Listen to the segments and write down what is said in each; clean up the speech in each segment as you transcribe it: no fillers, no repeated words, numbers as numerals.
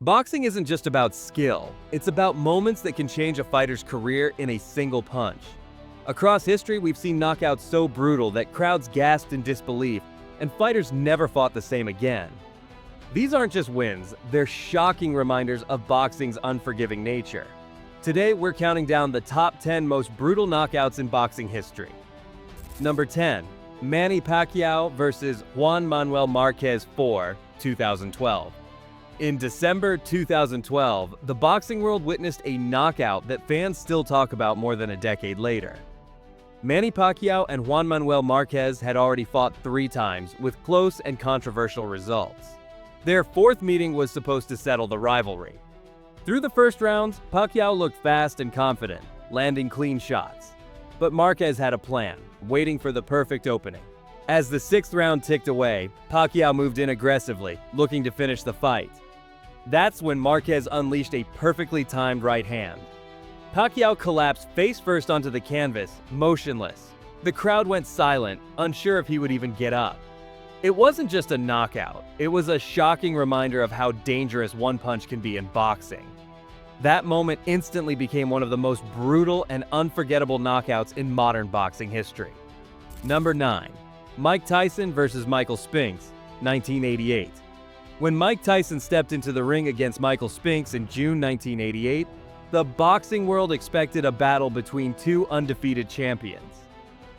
Boxing isn't just about skill, it's about moments that can change a fighter's career in a single punch. Across history, we've seen knockouts so brutal that crowds gasped in disbelief, and fighters never fought the same again. These aren't just wins, they're shocking reminders of boxing's unforgiving nature. Today, we're counting down the top 10 most brutal knockouts in boxing history. Number 10. Manny Pacquiao vs. Juan Manuel Márquez 4, 2012. In December 2012, the boxing world witnessed a knockout that fans still talk about more than a decade later. Manny Pacquiao and Juan Manuel Márquez had already fought 3 times, with close and controversial results. Their 4th meeting was supposed to settle the rivalry. Through the first rounds, Pacquiao looked fast and confident, landing clean shots. But Márquez had a plan, waiting for the perfect opening. As the 6th round ticked away, Pacquiao moved in aggressively, looking to finish the fight. That's when Márquez unleashed a perfectly timed right hand. Pacquiao collapsed face first onto the canvas, motionless. The crowd went silent, unsure if he would even get up. It wasn't just a knockout, it was a shocking reminder of how dangerous one punch can be in boxing. That moment instantly became one of the most brutal and unforgettable knockouts in modern boxing history. Number 9. Mike Tyson vs. Michael Spinks, 1988. When Mike Tyson stepped into the ring against Michael Spinks in June 1988, the boxing world expected a battle between 2 undefeated champions.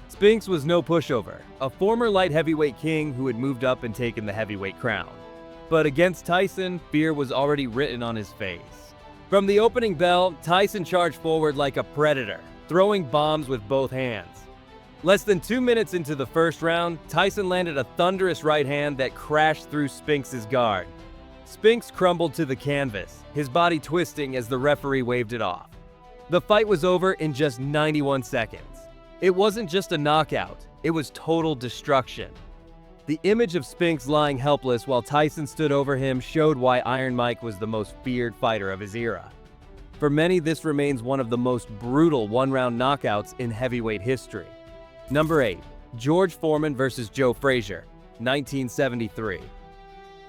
Spinks was no pushover, a former light heavyweight king who had moved up and taken the heavyweight crown. But against Tyson, fear was already written on his face. From the opening bell, Tyson charged forward like a predator, throwing bombs with both hands. Less than 2 minutes into the first round, Tyson landed a thunderous right hand that crashed through Spinks' guard. Spinks crumbled to the canvas, his body twisting as the referee waved it off. The fight was over in just 91 seconds. It wasn't just a knockout, it was total destruction. The image of Spinks lying helpless while Tyson stood over him showed why Iron Mike was the most feared fighter of his era. For many, this remains one of the most brutal one-round knockouts in heavyweight history. Number 8. George Foreman vs. Joe Frazier, 1973.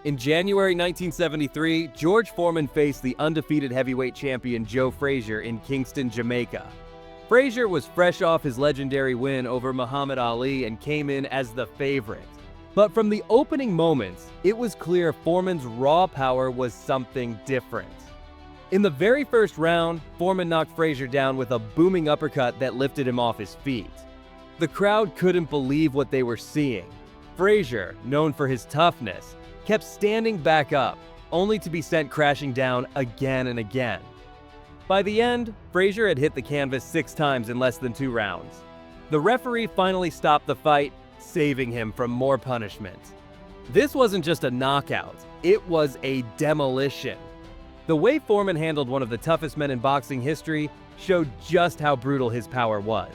In January 1973, George Foreman faced the undefeated heavyweight champion Joe Frazier in Kingston, Jamaica. Frazier was fresh off his legendary win over Muhammad Ali and came in as the favorite. But from the opening moments, it was clear Foreman's raw power was something different. In the very first round, Foreman knocked Frazier down with a booming uppercut that lifted him off his feet. The crowd couldn't believe what they were seeing. Frazier, known for his toughness, kept standing back up, only to be sent crashing down again and again. By the end, Frazier had hit the canvas 6 times in less than 2 rounds. The referee finally stopped the fight, saving him from more punishment. This wasn't just a knockout, it was a demolition. The way Foreman handled one of the toughest men in boxing history showed just how brutal his power was.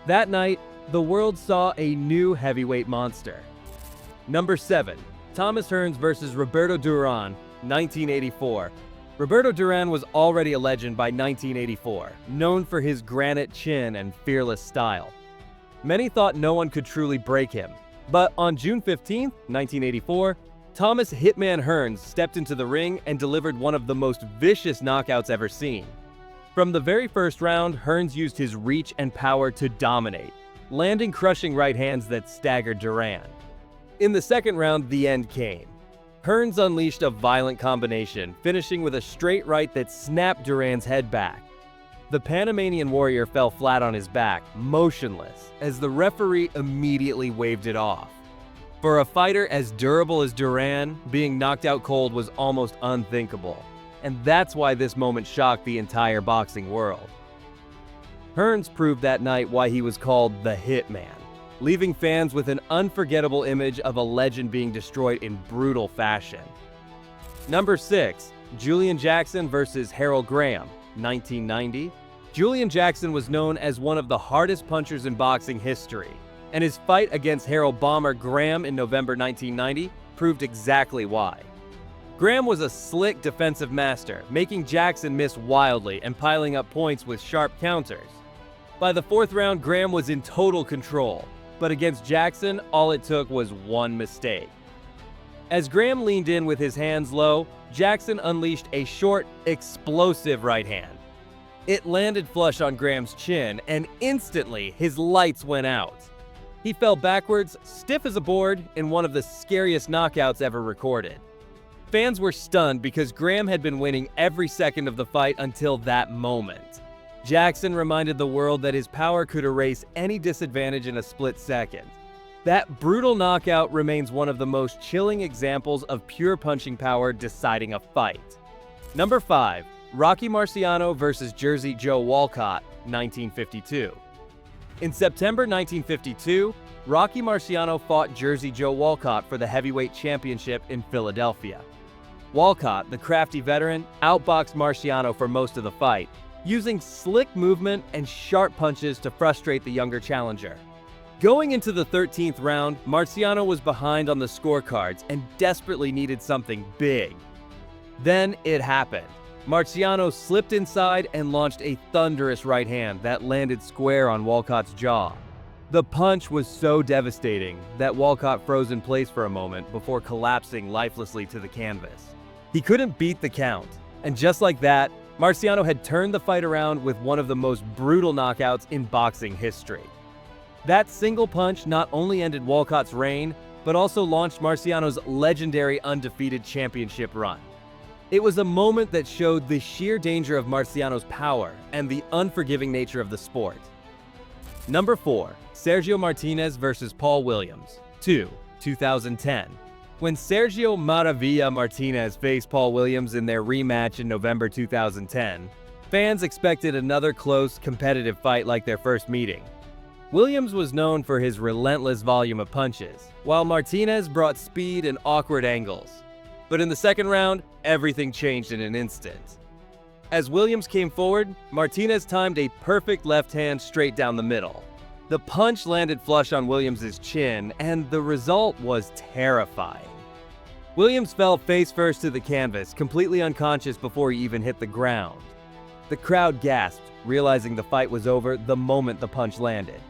That night, the world saw a new heavyweight monster. Number 7. Thomas Hearns vs. Roberto Duran, 1984. Roberto Duran was already a legend by 1984, known for his granite chin and fearless style. Many thought no one could truly break him. But on June 15, 1984, Thomas "Hitman" Hearns stepped into the ring and delivered one of the most vicious knockouts ever seen. From the very first round, Hearns used his reach and power to dominate, landing crushing right hands that staggered Duran. In the second round, the end came. Hearns unleashed a violent combination, finishing with a straight right that snapped Duran's head back. The Panamanian warrior fell flat on his back, motionless, as the referee immediately waved it off. For a fighter as durable as Duran, being knocked out cold was almost unthinkable. And that's why this moment shocked the entire boxing world. Hearns proved that night why he was called the Hitman, leaving fans with an unforgettable image of a legend being destroyed in brutal fashion. Number 6. Julian Jackson vs. Harold Graham, 1990. Julian Jackson was known as one of the hardest punchers in boxing history, and his fight against Harold "Bomber" Graham in November 1990 proved exactly why. Graham was a slick defensive master, making Jackson miss wildly and piling up points with sharp counters. By the 4th round, Graham was in total control, but against Jackson, all it took was one mistake. As Graham leaned in with his hands low, Jackson unleashed a short, explosive right hand. It landed flush on Graham's chin, and instantly his lights went out. He fell backwards, stiff as a board, in one of the scariest knockouts ever recorded. Fans were stunned because Graham had been winning every second of the fight until that moment. Jackson reminded the world that his power could erase any disadvantage in a split second. That brutal knockout remains one of the most chilling examples of pure punching power deciding a fight. Number 5. Rocky Marciano vs. Jersey Joe Walcott, 1952. In September 1952, Rocky Marciano fought Jersey Joe Walcott for the heavyweight championship in Philadelphia. Walcott, the crafty veteran, outboxed Marciano for most of the fight, using slick movement and sharp punches to frustrate the younger challenger. Going into the 13th round, Marciano was behind on the scorecards and desperately needed something big. Then it happened. Marciano slipped inside and launched a thunderous right hand that landed square on Walcott's jaw. The punch was so devastating that Walcott froze in place for a moment before collapsing lifelessly to the canvas. He couldn't beat the count, and just like that, Marciano had turned the fight around with one of the most brutal knockouts in boxing history. That single punch not only ended Walcott's reign, but also launched Marciano's legendary undefeated championship run. It was a moment that showed the sheer danger of Marciano's power and the unforgiving nature of the sport. Number 4. Sergio Martinez vs. Paul Williams, 2010. When Sergio Maravilla Martinez faced Paul Williams in their rematch in November 2010, fans expected another close, competitive fight like their first meeting. Williams was known for his relentless volume of punches, while Martinez brought speed and awkward angles. But in the second round, everything changed in an instant. As Williams came forward, Martinez timed a perfect left hand straight down the middle. The punch landed flush on Williams' chin, and the result was terrifying. Williams fell face first to the canvas, completely unconscious before he even hit the ground. The crowd gasped, realizing the fight was over the moment the punch landed.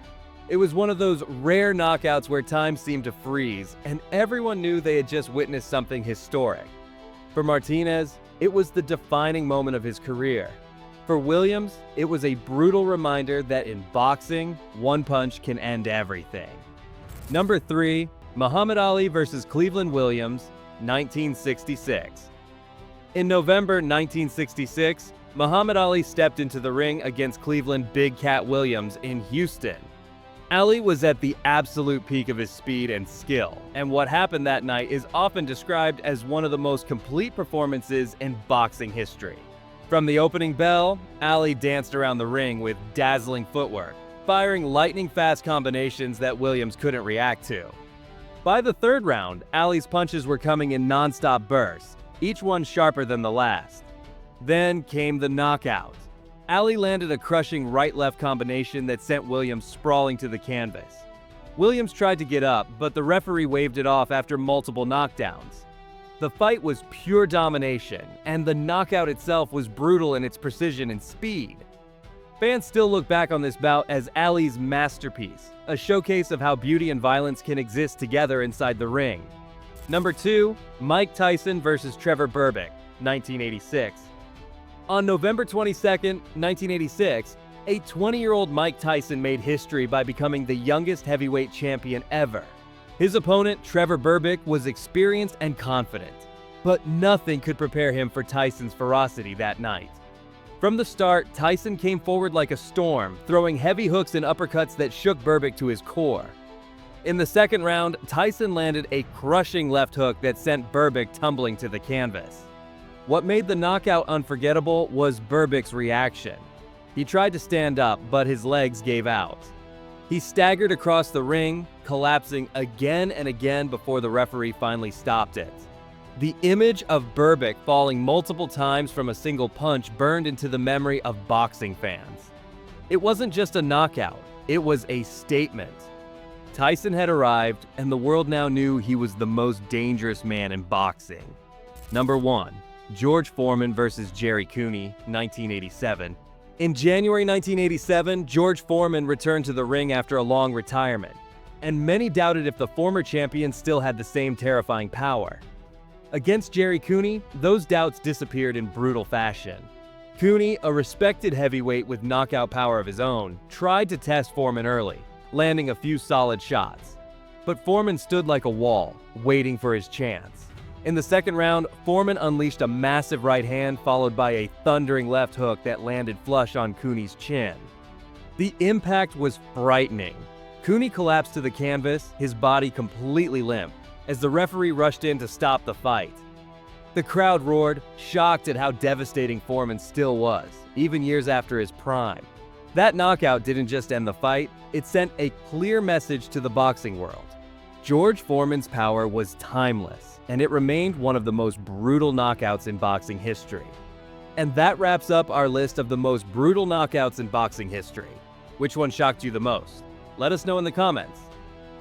It was one of those rare knockouts where time seemed to freeze, and everyone knew they had just witnessed something historic. For Martinez, it was the defining moment of his career. For Williams, it was a brutal reminder that in boxing, one punch can end everything. Number 3. Muhammad Ali vs. Cleveland Williams, 1966. In November 1966, Muhammad Ali stepped into the ring against Cleveland Big Cat Williams in Houston. Ali was at the absolute peak of his speed and skill, and what happened that night is often described as one of the most complete performances in boxing history. From the opening bell, Ali danced around the ring with dazzling footwork, firing lightning-fast combinations that Williams couldn't react to. By the third round, Ali's punches were coming in non-stop bursts, each one sharper than the last. Then came the knockout. Ali landed a crushing right-left combination that sent Williams sprawling to the canvas. Williams tried to get up, but the referee waved it off after multiple knockdowns. The fight was pure domination, and the knockout itself was brutal in its precision and speed. Fans still look back on this bout as Ali's masterpiece, a showcase of how beauty and violence can exist together inside the ring. Number 2. Mike Tyson vs. Trevor Berbick, 1986. On November 22, 1986, a 20-year-old Mike Tyson made history by becoming the youngest heavyweight champion ever. His opponent, Trevor Berbick, was experienced and confident, but nothing could prepare him for Tyson's ferocity that night. From the start, Tyson came forward like a storm, throwing heavy hooks and uppercuts that shook Berbick to his core. In the second round, Tyson landed a crushing left hook that sent Berbick tumbling to the canvas. What made the knockout unforgettable was Berbick's reaction. He tried to stand up, but his legs gave out. He staggered across the ring, collapsing again and again before the referee finally stopped it. The image of Berbick falling multiple times from a single punch burned into the memory of boxing fans. It wasn't just a knockout, it was a statement. Tyson had arrived, and the world now knew he was the most dangerous man in boxing. Number 1. George Foreman vs. Jerry Cooney, 1987. In January 1987, George Foreman returned to the ring after a long retirement, and many doubted if the former champion still had the same terrifying power. Against Jerry Cooney, those doubts disappeared in brutal fashion. Cooney, a respected heavyweight with knockout power of his own, tried to test Foreman early, landing a few solid shots. But Foreman stood like a wall, waiting for his chance. In the second round, Foreman unleashed a massive right hand followed by a thundering left hook that landed flush on Cooney's chin. The impact was frightening. Cooney collapsed to the canvas, his body completely limp, as the referee rushed in to stop the fight. The crowd roared, shocked at how devastating Foreman still was, even years after his prime. That knockout didn't just end the fight, it sent a clear message to the boxing world. George Foreman's power was timeless, and it remained one of the most brutal knockouts in boxing history. And that wraps up our list of the most brutal knockouts in boxing history. Which one shocked you the most? Let us know in the comments.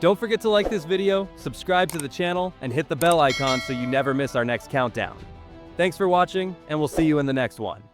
Don't forget to like this video, subscribe to the channel, and hit the bell icon so you never miss our next countdown. Thanks for watching, and we'll see you in the next one.